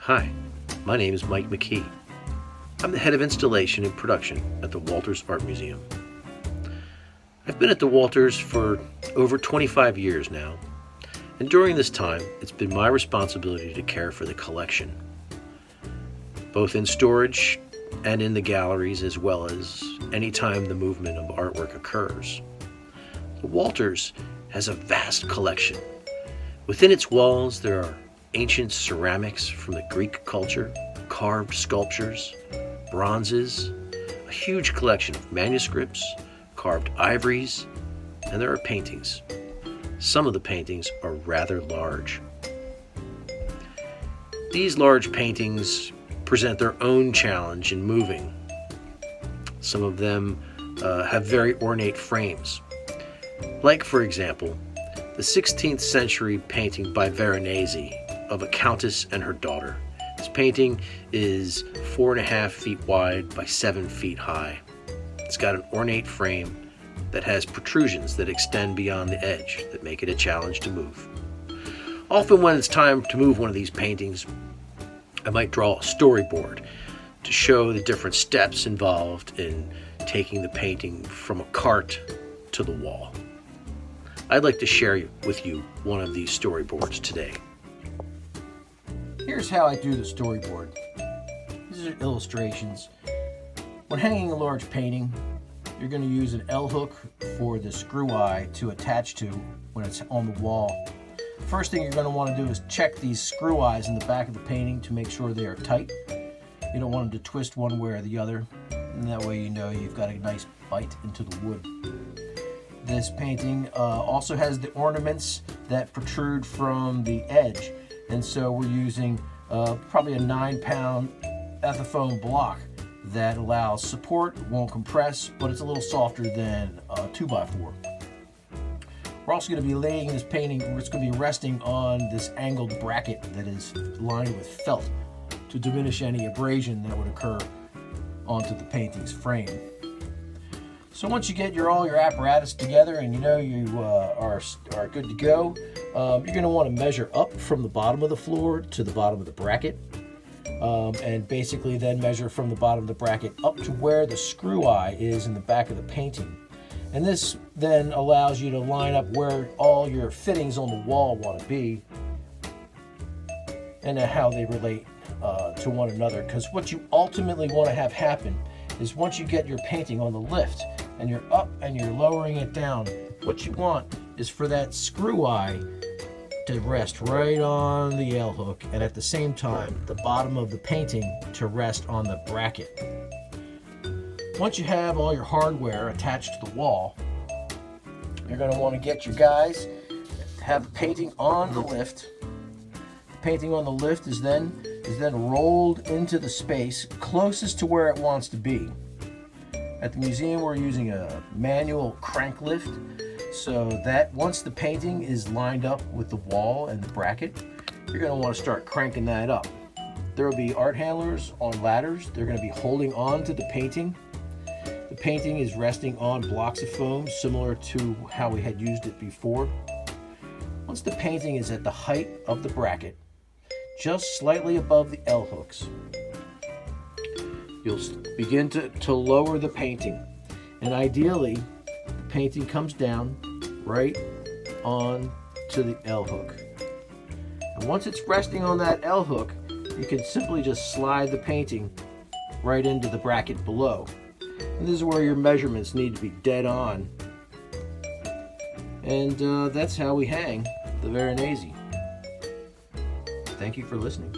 Hi, my name is Mike McKee. I'm the head of installation and production at the Walters Art Museum. I've been at the Walters for over 25 years now, and during this time, it's been my responsibility to care for the collection, both in storage and in the galleries, as well as any time the movement of artwork occurs. The Walters has a vast collection. Within its walls, there are ancient ceramics from the Greek culture, carved sculptures, bronzes, a huge collection of manuscripts, carved ivories, and there are paintings. Some of the paintings are rather large. These large paintings present their own challenge in moving. Some of them have very ornate frames. Like, for example, the 16th century painting by Veronese of a countess and her daughter. This painting is 4.5 feet wide by 7 feet high. It's got an ornate frame that has protrusions that extend beyond the edge that make it a challenge to move. Often when it's time to move one of these paintings, I might draw a storyboard to show the different steps involved in taking the painting from a cart to the wall. I'd like to share with you one of these storyboards today. Here's how I do the storyboard. These are illustrations. When hanging a large painting, you're going to use an L hook for the screw eye to attach to when it's on the wall. First thing you're going to want to do is check these screw eyes in the back of the painting to make sure they are tight. You don't want them to twist one way or the other, and that way you know you've got a nice bite into the wood. This painting also has the ornaments that protrude from the edge, and so we're using probably a 9-pound ethafoam block that allows support, won't compress, but it's a little softer than a 2x4. We're also going to be laying this painting, it's going to be resting on this angled bracket that is lined with felt to diminish any abrasion that would occur onto the painting's frame. So once you get all your apparatus together and you know you are good to go, you're going to want to measure up from the bottom of the floor to the bottom of the bracket, and basically then measure from the bottom of the bracket up to where the screw eye is in the back of the painting. And this then allows you to line up where all your fittings on the wall want to be and how they relate to one another. Because what you ultimately want to have happen is once you get your painting on the lift and you're up and you're lowering it down, what you want is for that screw eye to rest right on the L hook, and at the same time the bottom of the painting to rest on the bracket. Once you have all your hardware attached to the wall, you're going to want to get your guys to have the painting on the lift. The painting on the lift is then rolled into the space closest to where it wants to be. At the museum, we're using a manual crank lift, so that once the painting is lined up with the wall and the bracket, you're going to want to start cranking that up. There will be art handlers on ladders. They're going to be holding on to the painting. The painting is resting on blocks of foam, similar to how we had used it before. Once the painting is at the height of the bracket, just slightly above the L hooks, you'll begin to lower the painting. And ideally, the painting comes down right on to the L hook. And once it's resting on that L hook, you can simply just slide the painting right into the bracket below. And this is where your measurements need to be dead on. And that's how we hang the Veronese. Thank you for listening.